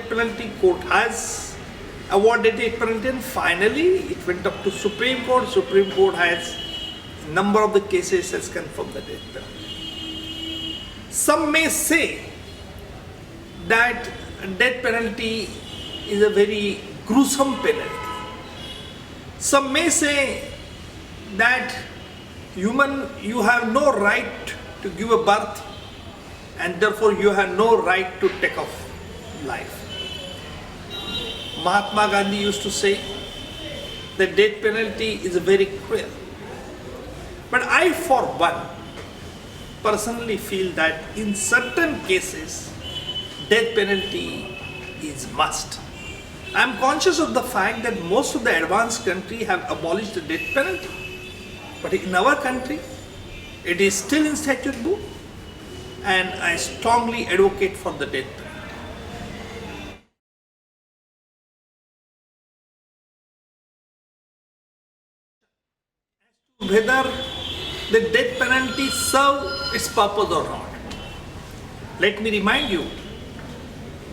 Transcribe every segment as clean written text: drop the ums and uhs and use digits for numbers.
penalty court has awarded death penalty, and finally it went up to Supreme Court. Supreme Court has number of the cases has confirmed the death penalty. Some may say that death penalty is a very gruesome penalty. Some may say that you have no right to give a birth, and therefore you have no right to take off life. Mahatma Gandhi used to say that death penalty is very cruel. But I, for one, personally feel that in certain cases, death penalty is must. I am conscious of the fact that most of the advanced countries have abolished the death penalty. But in our country, it is still in statute book, and I strongly advocate for the death penalty. Whether the death penalty serves its purpose or not. Let me remind you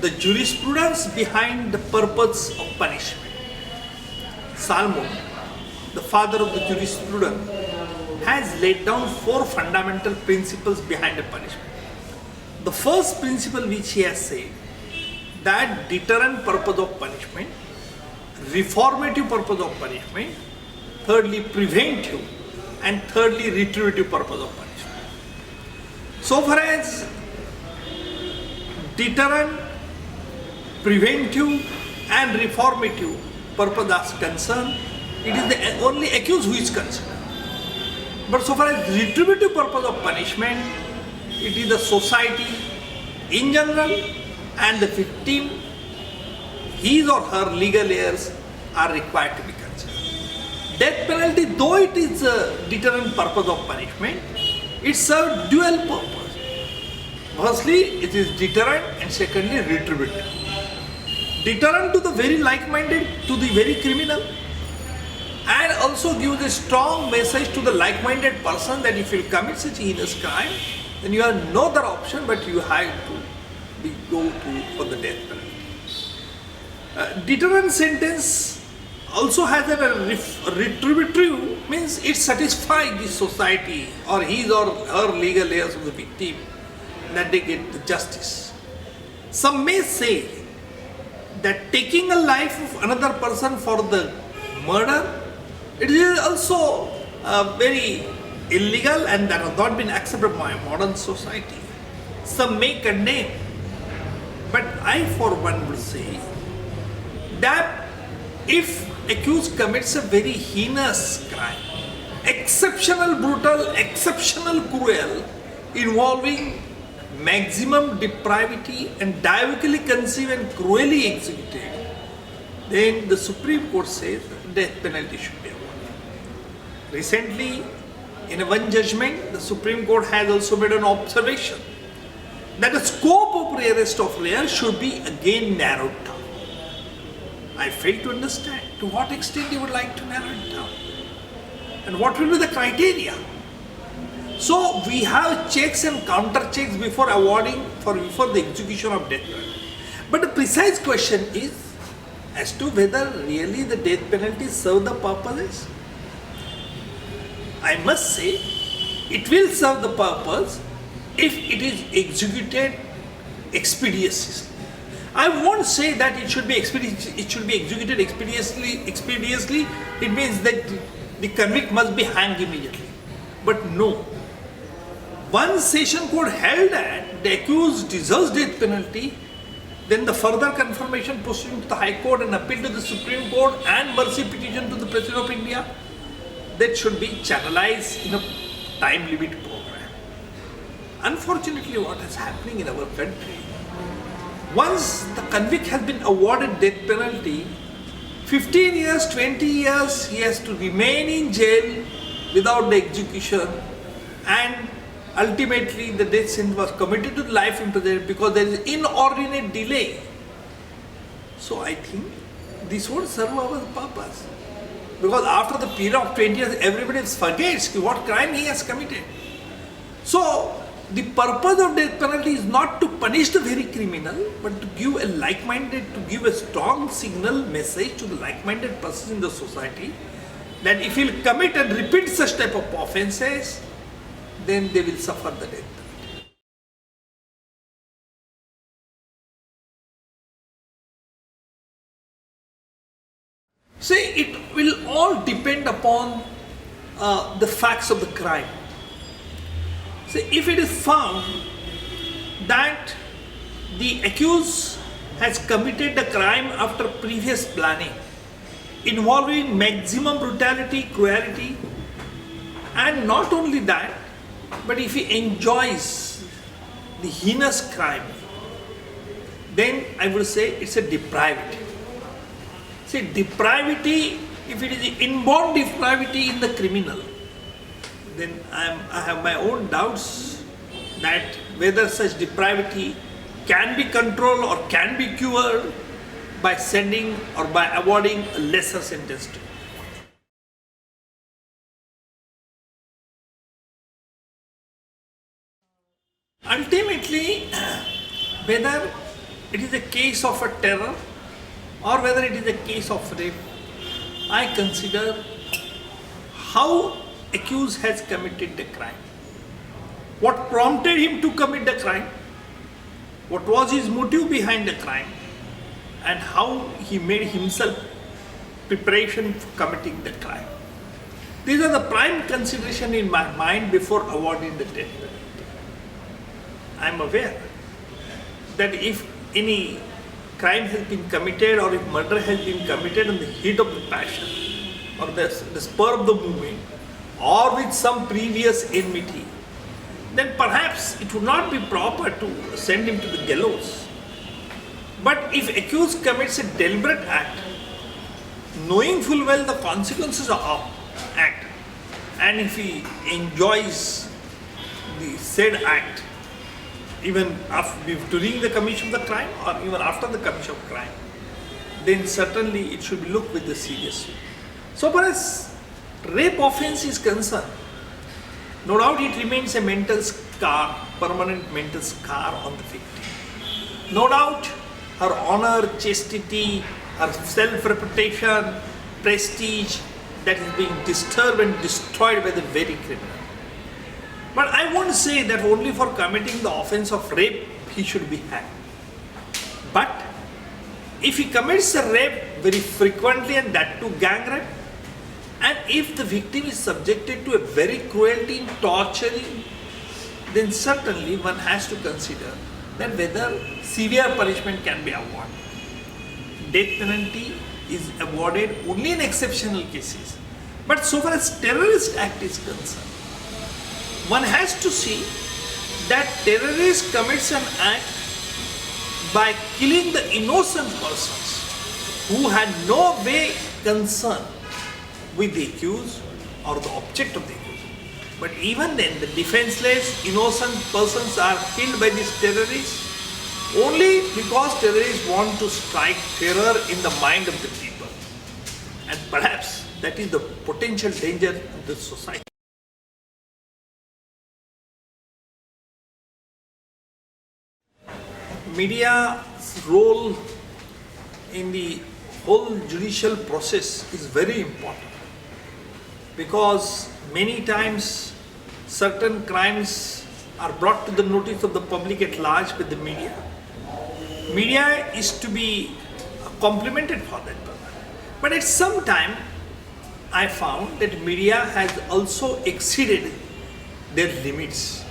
the jurisprudence behind the purpose of punishment. Salmon, the father of the jurisprudence, has laid down 4 fundamental principles behind the punishment. The first principle which he has said, that deterrent purpose of punishment, reformative purpose of punishment, thirdly preventive, and thirdly retributive purpose of punishment. So far as deterrent, preventive and reformative purpose are concerned, it is the only accused who is concerned. But so far as retributive purpose of punishment, it is the society in general and the victim, his or her legal heirs are required to be considered. Death penalty, though it is a deterrent purpose of punishment, it serves dual purpose. Firstly, it is deterrent, and secondly, retributive. Deterrent to the very like-minded, to the very criminal, and also gives a strong message to the like-minded person that if you commit such heinous crime, then you have no other option but you have to go for the death penalty. Deterrent sentence also has a retributive, means it satisfies the society or his or her legal heirs of the victim that they get the justice. Some may say that taking a life of another person for the murder, it is also very illegal and that has not been accepted by modern society. Some may condemn, but I for one would say that if accused commits a very heinous crime, exceptional brutal, exceptional cruel, involving maximum depravity and diabolically conceived and cruelly executed, then the Supreme Court says death penalty should be awarded. Recently, in one judgment, the Supreme Court has also made an observation that the scope of rearrest of rare should be again narrowed down. I fail to understand to what extent you would like to narrow it down and what will be the criteria. So we have checks and counter checks before awarding before the execution of death penalty. But the precise question is as to whether really the death penalty serve the purposes. I must say it will serve the purpose if it is executed expeditiously. I won't say that it should be executed expeditiously. It means that the convict must be hanged immediately. But no. Once session court held that the accused deserves death penalty, then the further confirmation proceeding to the High Court and appeal to the Supreme Court and mercy petition to the President of India, that should be channelized in a time limit program. Unfortunately, what is happening in our country, once the convict has been awarded death penalty, 15 years, 20 years, he has to remain in jail without the execution, and ultimately the death sentence was committed to life imprisonment because there is inordinate delay. So I think this won't serve our purpose. Because after the period of 20 years, everybody forgets what crime he has committed. So the purpose of death penalty is not to punish the very criminal, but to give a to give a strong signal message to the like-minded persons in the society that if he'll commit and repeat such type of offences, then they will suffer the death penalty. See, it will all depend upon the facts of the crime. See, if it is found that the accused has committed the crime after previous planning involving maximum brutality, cruelty, and not only that, but if he enjoys the heinous crime, then I would say it's a depravity. See, depravity, if it is inborn depravity in the criminal, then I have my own doubts that whether such depravity can be controlled or can be cured by sending or by awarding a lesser sentence to him. Ultimately, whether it is a case of a terror or whether it is a case of rape, I consider how accused has committed the crime. What prompted him to commit the crime? What was his motive behind the crime? And how he made himself preparation for committing the crime. These are the prime consideration in my mind before awarding the death penalty. I am aware that if any crime has been committed or if murder has been committed in the heat of the passion or the spur of the moment or with some previous enmity, then perhaps it would not be proper to send him to the gallows. But if accused commits a deliberate act, knowing full well the consequences of act, and if he enjoys the said act even during the commission of the crime or even after the commission of crime, then certainly it should be looked with the seriously. So far as rape offense is concerned, no doubt it remains a mental scar, permanent mental scar on the victim. No doubt her honor, chastity, her self-reputation, prestige, that is being disturbed and destroyed by the very criminal. But I won't say that only for committing the offense of rape he should be hanged. But if he commits a rape very frequently and that too gang rape, and if the victim is subjected to a very cruelty and torturing, then certainly one has to consider that whether severe punishment can be awarded. Death penalty is awarded only in exceptional cases. But so far as terrorist act is concerned, one has to see that terrorist commits an act by killing the innocent persons who had no way concern with the accused or the object of the accused. But even then, the defenseless, innocent persons are killed by these terrorists only because terrorists want to strike terror in the mind of the people. And perhaps that is the potential danger of the society. Media's role in the whole judicial process is very important, because many times certain crimes are brought to the notice of the public at large with the media. Media is to be complimented for that purpose. But at some time, I found that media has also exceeded their limits.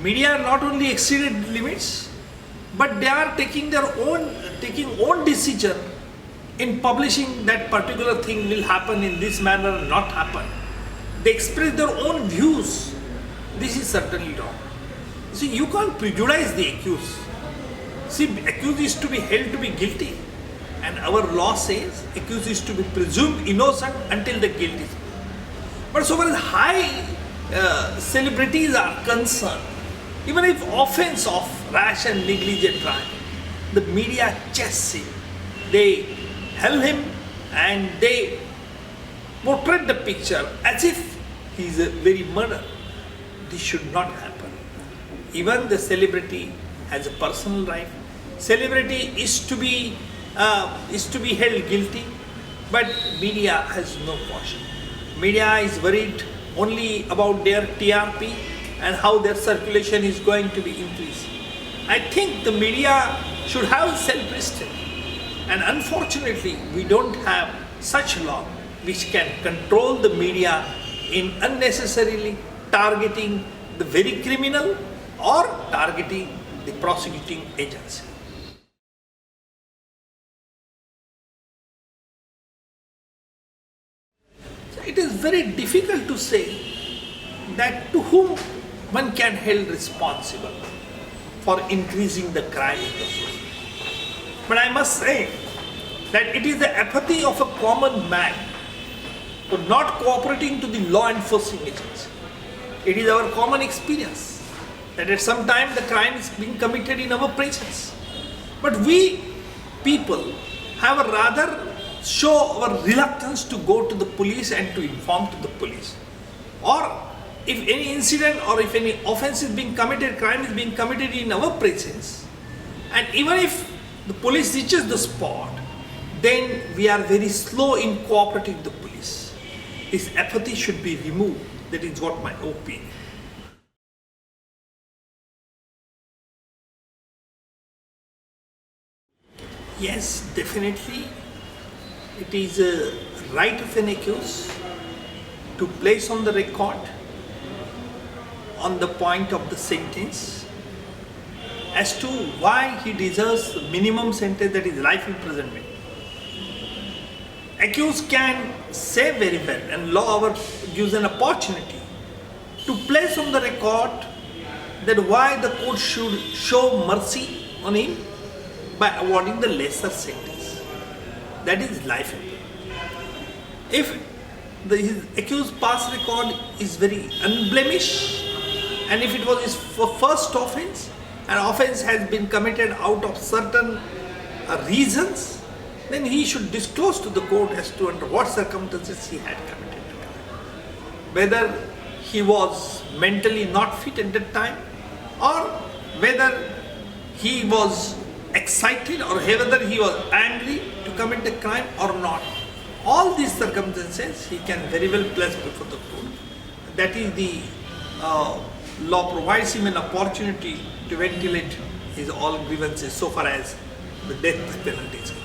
Media not only exceeded limits, but they are taking own decision in publishing that particular thing will happen in this manner and not happen. They express their own views. This is certainly wrong. See, you can't prejudice the accused. See, accused is to be held to be guilty, and our law says accused is to be presumed innocent until the guilt is proved. But so far as high celebrities are concerned, even if offense of rash and negligent crime, the media chase him, they held him and they portray the picture as if he is a very murderer. This should not happen. Even the celebrity has a personal life. Celebrity is to be held guilty, but media has no caution. Media is worried only about their TRP and how their circulation is going to be increased. I think the media should have self-restraint, and unfortunately, we don't have such law which can control the media in unnecessarily targeting the very criminal or targeting the prosecuting agency. So it is very difficult to say that to whom one can held responsible for increasing the crime in the society. But I must say that it is the apathy of a common man for not cooperating to the law enforcing agency. It is our common experience that at some time the crime is being committed in our presence. But we people have a rather show our reluctance to go to the police and to inform to the police. Or if any incident or if any offense is being committed, crime is being committed in our presence, and even if the police reaches the spot, then we are very slow in cooperating with the police. This apathy should be removed. That is what my opinion. Yes, definitely. It is a right of an accused to place on the record on the point of the sentence as to why he deserves the minimum sentence, that is life imprisonment. Accused can say very well, and law gives an opportunity to place on the record that why the court should show mercy on him by awarding the lesser sentence, that is life imprisonment. If his accused past record is very unblemished, and if it was his first offense, an offense has been committed out of certain reasons, then he should disclose to the court as to under what circumstances he had committed the crime. Whether he was mentally not fit at that time, or whether he was excited, or whether he was angry to commit the crime or not. All these circumstances he can very well place before the court. That is the law provides him an opportunity to ventilate his all grievances so far as the death penalty is concerned.